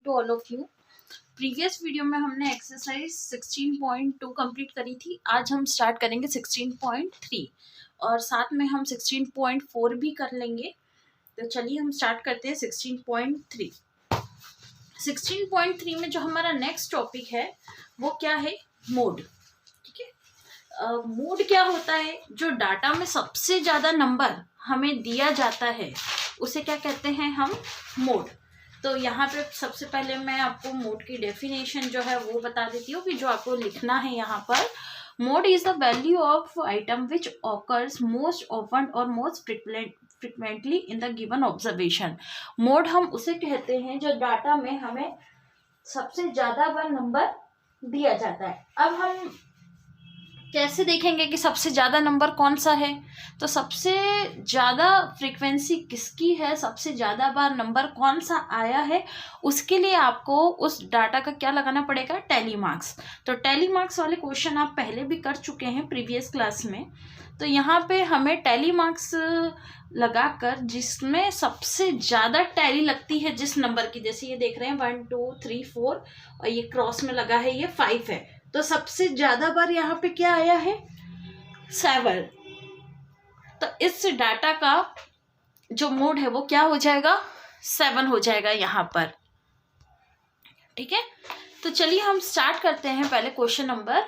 To all of you. Previous video में हमने exercise 16.2 complete करी थी। आज हम स्टार्ट करेंगे 16.3 और साथ में हम 16.4 भी कर लेंगे। तो चलिए हम स्टार्ट करते हैं 16.3। 16.3 में जो हमारा नेक्स्ट टॉपिक है वो क्या है, मोड। ठीक है, मोड क्या होता है? जो डाटा में सबसे ज़्यादा नंबर हमें दिया जाता है उसे क्या कहते हैं हम, मोड। तो यहाँ पे सबसे पहले मैं आपको मोड की डेफिनेशन जो है वो बता देती हूँ कि जो आपको लिखना है यहाँ पर। Mode is the value of item which occurs most often और most frequently in the given observation. Mode हम उसे कहते हैं जो डाटा में हमें सबसे ज्यादा बार नंबर दिया जाता है। अब हम कैसे देखेंगे कि सबसे ज़्यादा नंबर कौन सा है? तो सबसे ज़्यादा फ्रीक्वेंसी किसकी है, सबसे ज़्यादा बार नंबर कौन सा आया है, उसके लिए आपको उस डाटा का क्या लगाना पड़ेगा, टैली मार्क्स। तो टैली मार्क्स वाले क्वेश्चन आप पहले भी कर चुके हैं प्रीवियस क्लास में। तो यहाँ पे हमें टैली मार्क्स लगाकर जिसमें सबसे ज़्यादा टैली लगती है जिस नंबर की, जैसे ये देख रहे हैं 1 2 3 4 और ये क्रॉस में लगा है, ये 5 है। तो सबसे ज्यादा बार यहाँ पे क्या आया है, 7। तो इस डाटा का जो मोड है वो क्या हो जाएगा, 7 हो जाएगा यहाँ पर। ठीक है, तो चलिए हम स्टार्ट करते हैं पहले question number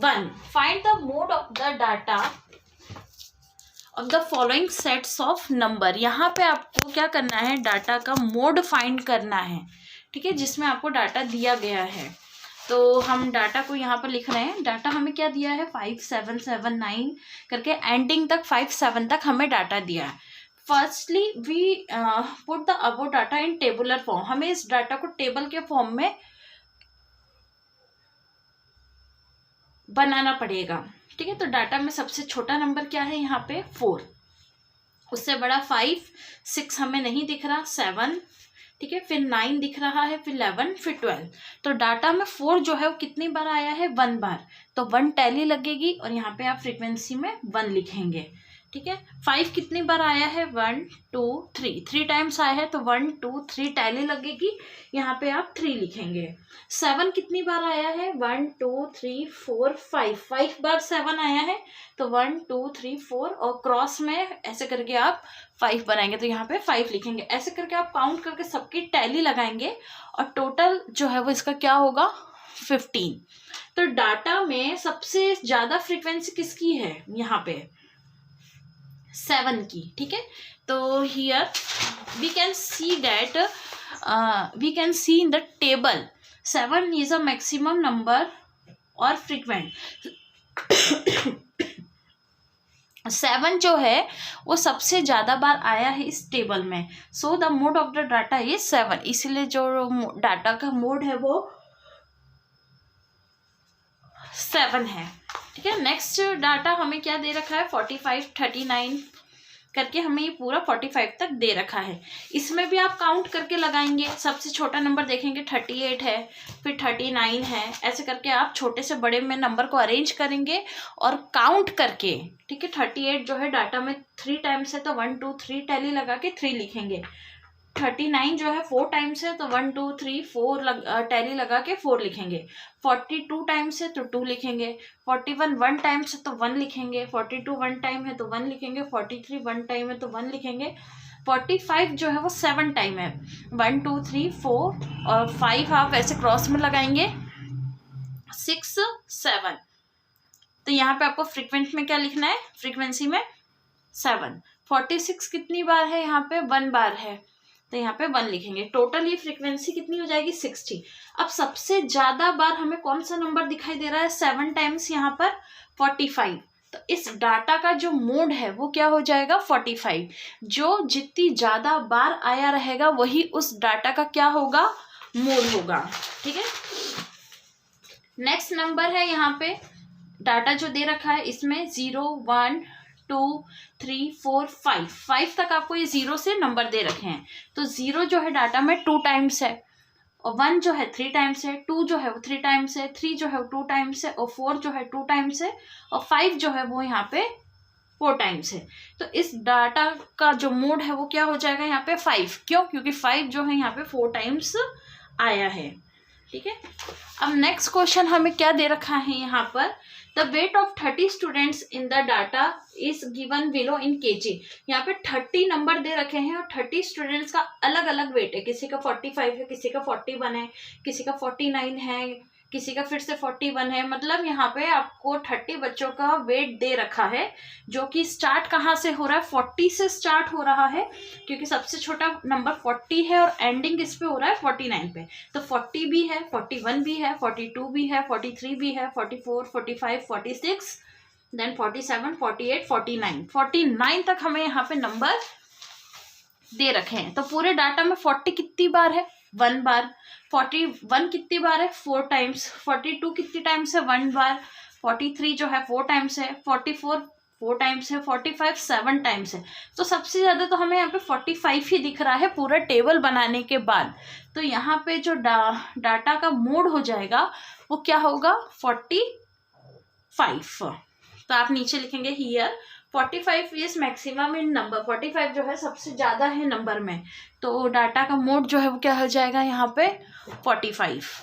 1। Find the mode of the data of the following sets of number. यहाँ पे आपको क्या करना है, डाटा का मोड फाइंड करना है। ठीक है, जिसमें आपको डाटा दिया गया है। तो हम डाटा को यहाँ पर लिख रहे हैं। डाटा हमें क्या दिया है, 5 7 7 9 करके एंडिंग तक 5 7 तक हमें डाटा दिया है। Firstly we put the above data in tabular form. हमें इस डाटा को टेबल के फॉर्म में बनाना पड़ेगा। ठीक है, तो डाटा में सबसे छोटा नंबर क्या है यहाँ पे, 4। उससे बड़ा 5, 6 हमें नहीं दिख रहा, 7, ठीक है, फिर 9 दिख रहा है, फिर 11, फिर 12। तो डाटा में 4 जो है वो कितनी बार आया है, 1 बार। तो 1 टैली लगेगी और यहाँ पे आप फ्रीक्वेंसी में 1 लिखेंगे। ठीक है, 5 कितनी बार आया है, 1 2 3 टाइम्स आया है, तो 1 2 3 टैली लगेगी, यहाँ पे आप 3 लिखेंगे। 7 कितनी बार आया है, 1 2 3 4 5 बार 7 आया है, तो 1 2 3 4 और क्रॉस में ऐसे करके आप 5 बनाएंगे, तो यहाँ पे 5 लिखेंगे। ऐसे करके आप काउंट करके सबकी टैली लगाएंगे और टोटल जो है वो इसका क्या होगा, 15। तो डाटा में सबसे ज्यादा फ्रीक्वेंसी किसकी है, यहाँ पे 7 की। ठीक है, तो here we can see that we can see in the table 7 is a maximum number और फ्रीक्वेंट। 7 जो है वो सबसे ज्यादा बार आया है इस टेबल में। So the mode of the data is 7, इसलिए जो डाटा का मोड है वो 7 है। ठीक है, नेक्स्ट डाटा हमें क्या दे रखा है, 45 39 करके हमें ये पूरा 45 तक दे रखा है। इसमें भी आप काउंट करके लगाएंगे। सबसे छोटा नंबर देखेंगे 38 है, फिर 39 है, ऐसे करके आप छोटे से बड़े में नंबर को अरेंज करेंगे और काउंट करके। ठीक है, 38 जो है डाटा में 3 टाइम्स है, तो 1 2 3 टैली लगा के 3 लिखेंगे। 39 जो है 4 टाइम्स है, तो 1 2 3 4 टैली लगा के 4 लिखेंगे। 42 टाइम्स है तो 2 लिखेंगे। 41 1 टाइम्स है तो 1 लिखेंगे। 42 1 टाइम है तो 1 लिखेंगे। 43 1 टाइम है तो 1 लिखेंगे। 45 जो है वो 7 टाइम है, 1 2 3 4 और 5 आप ऐसे क्रॉस में लगाएंगे, 6 7। तो यहाँ पे आपको फ्रीक्वेंट में क्या लिखना है, फ्रीक्वेंसी में 7। 46 कितनी बार है, यहाँ पे 1 बार है, तो यहाँ पे 1 लिखेंगे। टोटल ये फ्रीक्वेंसी कितनी हो जाएगी, 60। अब सबसे ज्यादा बार हमें कौन सा नंबर दिखाई दे रहा है, 7 टाइम्स यहाँ पर 45। तो इस डाटा का जो मोड है वो क्या हो जाएगा, 45। जो जितनी ज्यादा बार आया रहेगा वही उस डाटा का क्या होगा, मोड होगा। ठीक है, नेक्स्ट नंबर है यहाँ पे डाटा जो दे रखा है, इसमें 0 1 2 3 4 5 तक आपको ये 0 से नंबर दे रखे हैं। तो 0 जो है डाटा में 2 टाइम्स है, और 1 जो है 3 टाइम्स है, 2 जो है वो 3 टाइम्स है, 3 जो है वो 2 टाइम्स है, और 4 जो है 2 टाइम्स है, और 5 जो है वो यहाँ पे 4 टाइम्स है। तो इस डाटा का जो मोड है वो क्या हो जाएगा यहाँ पे 5। क्यों, क्योंकि 5 जो है यहाँ पे 4 टाइम्स आया है। ठीक है, अब नेक्स्ट क्वेश्चन हमें क्या दे रखा है यहाँ पर, the weight of 30 students in the data is given below in KG. यहाँ पे 30 नंबर दे रखे हैं और 30 स्टूडेंट्स का अलग अलग वेट है, किसी का 45 है, किसी का 41 है, किसी का 49 है, किसी का फिर से 41 है। मतलब यहाँ पे आपको 30 बच्चों का वेट दे रखा है, जो कि स्टार्ट कहाँ से हो रहा है, 40 से स्टार्ट हो रहा है, क्योंकि सबसे छोटा नंबर 40 है और एंडिंग किस पे हो रहा है, 49 पे। तो 40 भी है, 41 भी है, 42 भी है, 43 भी है, 44, 45, 46, देन 47, 48, 49, 49 तक हमें यहाँ पे नंबर दे रखे हैं। तो पूरे डाटा में 40 कितनी बार है, 1 बार, 41 कितनी बार है, 4 टाइम्स, 42 कितनी टाइम्स है, 1 बार, 43 जो है 4 टाइम्स है, 44 4 टाइम्स है, 45 7 टाइम्स है। तो सबसे ज़्यादा तो हमें यहाँ पे 45 ही दिख रहा है पूरा टेबल बनाने के बाद। तो यहाँ पे जो डाटा का मोड हो जाएगा वो क्या होगा, 45। तो आप नीचे लिखेंगे here 45 is maximum in number, 45 जो है सबसे ज़्यादा है नंबर में। तो डाटा का मोड जो है वो क्या हो जाएगा यहाँ पे, 45।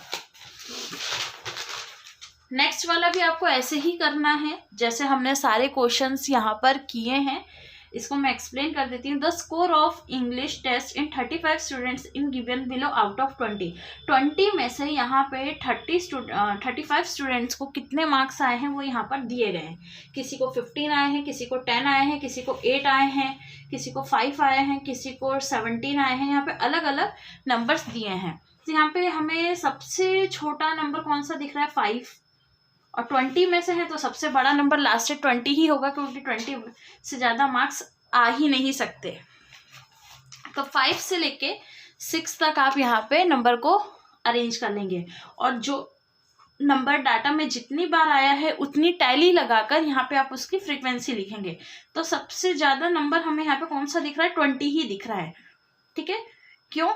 नेक्स्ट वाला भी आपको ऐसे ही करना है जैसे हमने सारे क्वेश्चंस यहाँ पर किए हैं। इसको मैं एक्सप्लेन कर देती हूँ। The score of English test in 35 students in given below out of 20 में से यहाँ पे 35 स्टूडेंट्स को कितने मार्क्स आए हैं वो यहाँ पर दिए गए हैं। किसी को 15 आए हैं, किसी को 10 आए हैं, किसी को 8 आए हैं, किसी को 5 आए हैं, किसी को 17 आए हैं। यहाँ पे अलग अलग नंबर्स दिए हैं। तो यहाँ पे हमें सबसे छोटा नंबर कौन सा दिख रहा है, 5, और 20 में से है तो सबसे बड़ा नंबर लास्ट 20 ही होगा, क्योंकि 20 से ज़्यादा मार्क्स आ ही नहीं सकते। तो 5 से लेके 6 तक आप यहाँ पे नंबर को अरेंज कर लेंगे, और जो नंबर डाटा में जितनी बार आया है उतनी टैली लगाकर यहाँ पे आप उसकी फ्रीक्वेंसी लिखेंगे। तो सबसे ज़्यादा नंबर हमें यहाँ पे कौन सा दिख रहा है, 20 ही दिख रहा है। ठीक है, क्यों,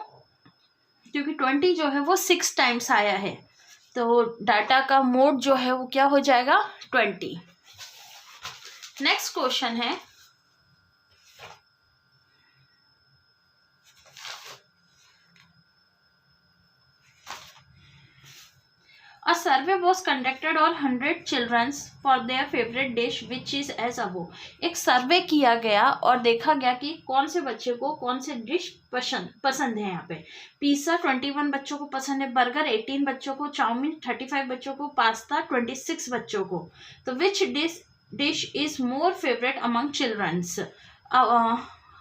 क्योंकि 20 जो है वो 6 टाइम्स आया है। तो डाटा का मोड जो है वो क्या हो जाएगा, 20। नेक्स्ट क्वेश्चन है, A survey was conducted on 100 children for their favorite dish which is as above। एक सर्वे किया गया और देखा गया कि कौन से बच्चे को कौन से डिश पसंद है। यहाँ पे पिज़्ज़ा 21 बच्चों को पसंद है, बर्गर 18 बच्चों को, चाउमीन 35 बच्चों को, पास्ता 26 बच्चों को। तो which dish is more favourite among childrens,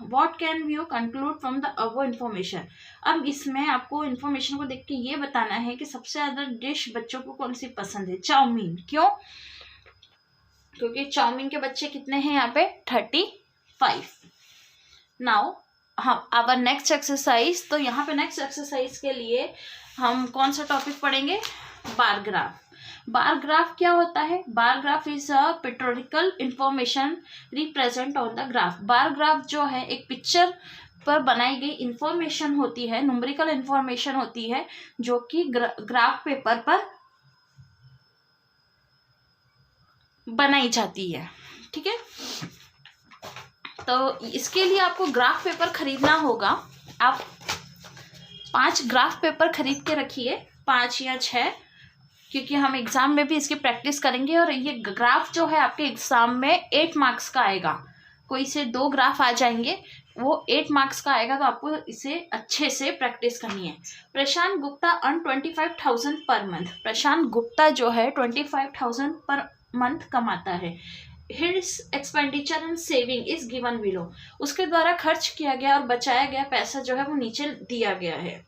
what can you conclude from the above information. अब इसमें आपको इन्फॉर्मेशन को देख के ये बताना है कि सबसे ज़्यादा डिश बच्चों को कौन सी पसंद है, चाउमीन। क्यों, क्योंकि चाउमीन के बच्चे कितने हैं यहाँ पे, 35। नाउ हम आवर नेक्स्ट एक्सरसाइज। तो यहाँ पे नेक्स्ट एक्सरसाइज के लिए हम कौन सा टॉपिक पढ़ेंगे, बार ग्राफ। बार ग्राफ क्या होता है, bar graph is a pictorial information represent on the graph. Bar graph जो है एक पिक्चर पर बनाई गई इंफॉर्मेशन होती है, न्यूमेरिकल इंफॉर्मेशन होती है, जो कि ग्राफ पेपर पर बनाई जाती है। ठीक है, तो इसके लिए आपको ग्राफ पेपर खरीदना होगा। आप 5 ग्राफ पेपर खरीद के रखिए, 5 या 6, क्योंकि हम एग्ज़ाम में भी इसकी प्रैक्टिस करेंगे। और ये ग्राफ जो है आपके एग्ज़ाम में 8 मार्क्स का आएगा। कोई से 2 ग्राफ आ जाएंगे, वो 8 मार्क्स का आएगा, तो आपको इसे अच्छे से प्रैक्टिस करनी है। प्रशांत गुप्ता अर्न 25,000 पर मंथ। प्रशांत गुप्ता जो है 25,000 पर मंथ कमाता है। His expenditure and saving is given below. उसके द्वारा खर्च किया गया और बचाया गया पैसा जो है वो नीचे दिया गया है।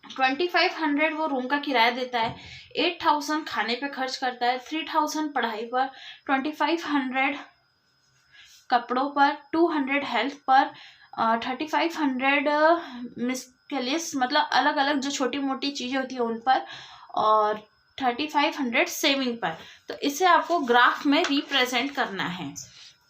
2500 वो रूम का किराया देता है, 8000 खाने पे खर्च करता है, 3000 पढ़ाई पर, 2500 कपड़ों पर, 200 हेल्थ पर, 3500 मिसकेलियस मतलब अलग अलग जो छोटी मोटी चीज़ें होती है उन पर, और 3500 सेविंग पर। तो इसे आपको ग्राफ में रिप्रेजेंट करना है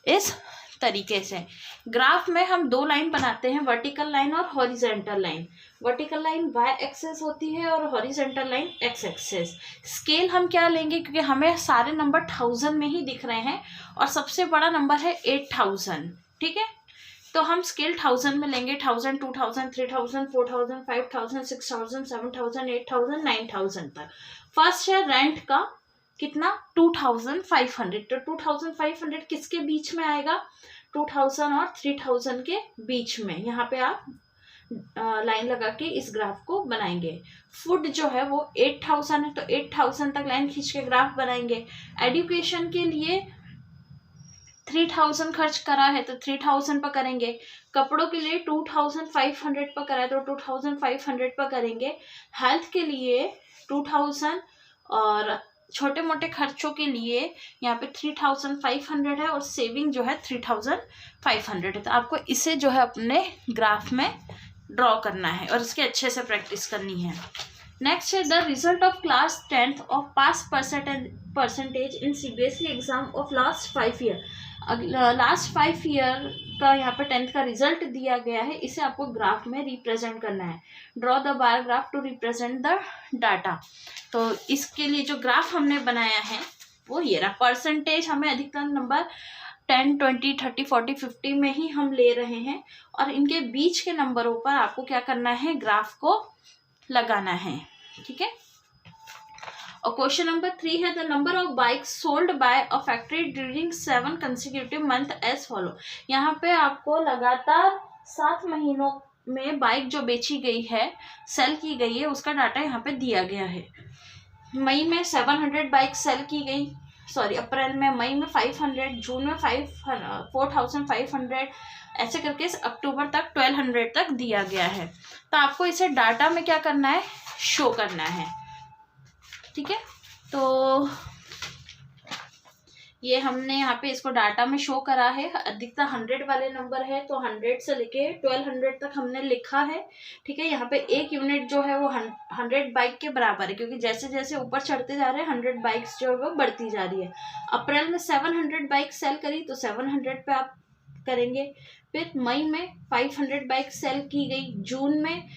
इस तरीके से। ग्राफ में हम 2 लाइन बनाते हैं, वर्टिकल लाइन और horizontal line. Vertical line y axis होती है और horizontal line x axis. Scale हम क्या लेंगे, क्योंकि हमें सारे नंबर 1000 में ही दिख रहे हैं और सबसे बड़ा नंबर है 8000। ठीक है, तो हम स्केल 1000 में लेंगे, 1000, 2000, 3000, 4000, 5000, 6000, 7000, 8000, 9000 तक। फर्स्ट है रेंट का, कितना 2500। तो 2500 किसके बीच में आएगा, 2000 और 3000 के बीच में। यहाँ पे आप लाइन लगा के इस ग्राफ को बनाएंगे। फूड जो है वो 8000 है, तो 8000 तक लाइन खींच के ग्राफ बनाएंगे। एजुकेशन के लिए 3000 खर्च करा है तो 3000 पर करेंगे। कपड़ों के लिए 2500 पर करा है तो 2500 पर करेंगे। हेल्थ के लिए 2000 और छोटे मोटे खर्चों के लिए यहाँ पे 3500 है और सेविंग जो है 3500 है। तो आपको इसे जो है अपने ग्राफ में ड्रॉ करना है और इसके अच्छे से प्रैक्टिस करनी है। नेक्स्ट है the result of class 10th of pass percentage in CBSE exam of last 5 year. Last 5 year का यहाँ पे 10th का रिजल्ट दिया गया है, इसे आपको ग्राफ में रिप्रेजेंट करना है। Draw the bar graph to represent the data. तो इसके लिए जो ग्राफ हमने बनाया है वो ये रहा। परसेंटेज हमें अधिकतम नंबर 10, 20, 30, 40, 50 में ही हम ले रहे हैं और इनके बीच के नंबरों पर आपको क्या करना है, ग्राफ को लगाना है। ठीक है। और क्वेश्चन नंबर 3 है the number of bikes sold by a factory during 7 consecutive month as follow. यहाँ पे आपको लगातार 7 महीनों में बाइक जो बेची गई है, सेल की गई है, उसका डाटा यहाँ पे दिया गया है। मई में 700 बाइक सेल की गई, अप्रैल में, मई में 500, जून में 4500, ऐसे करके अक्टूबर तक 1200 तक दिया गया है। तो आपको इसे डाटा में क्या करना है, शो करना है। ठीक है। तो ये हमने यहाँ पे इसको डाटा में शो करा है। अधिकतर 100 वाले नंबर है तो 100 से लेके 1200 तक हमने लिखा है। ठीक है। यहाँ पे एक यूनिट जो है वो 100 बाइक के बराबर है, क्योंकि जैसे जैसे ऊपर चढ़ते जा रहे हैं 100 बाइक्स जो है वो बढ़ती जा रही है। अप्रैल में 700 बाइक सेल करी तो 700 पे आप करेंगे। फिर मई में 500 बाइक सेल की गई, जून में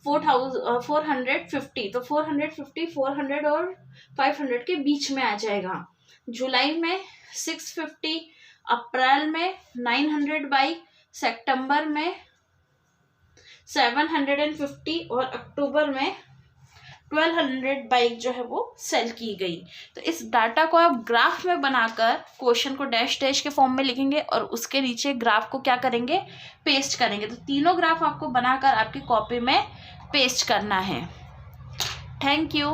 450, तो 450, 400 और 500 के बीच में आ जाएगा। जुलाई में 650, अप्रैल में 900 बाइक, सितंबर में 750 और अक्टूबर में 1200 बाइक जो है वो सेल की गई। तो इस डाटा को आप ग्राफ में बनाकर क्वेश्चन को डैश डैश के फॉर्म में लिखेंगे और उसके नीचे ग्राफ को क्या करेंगे, पेस्ट करेंगे। तो तीनों ग्राफ आपको बनाकर आपकी कॉपी में पेस्ट करना है। Thank you.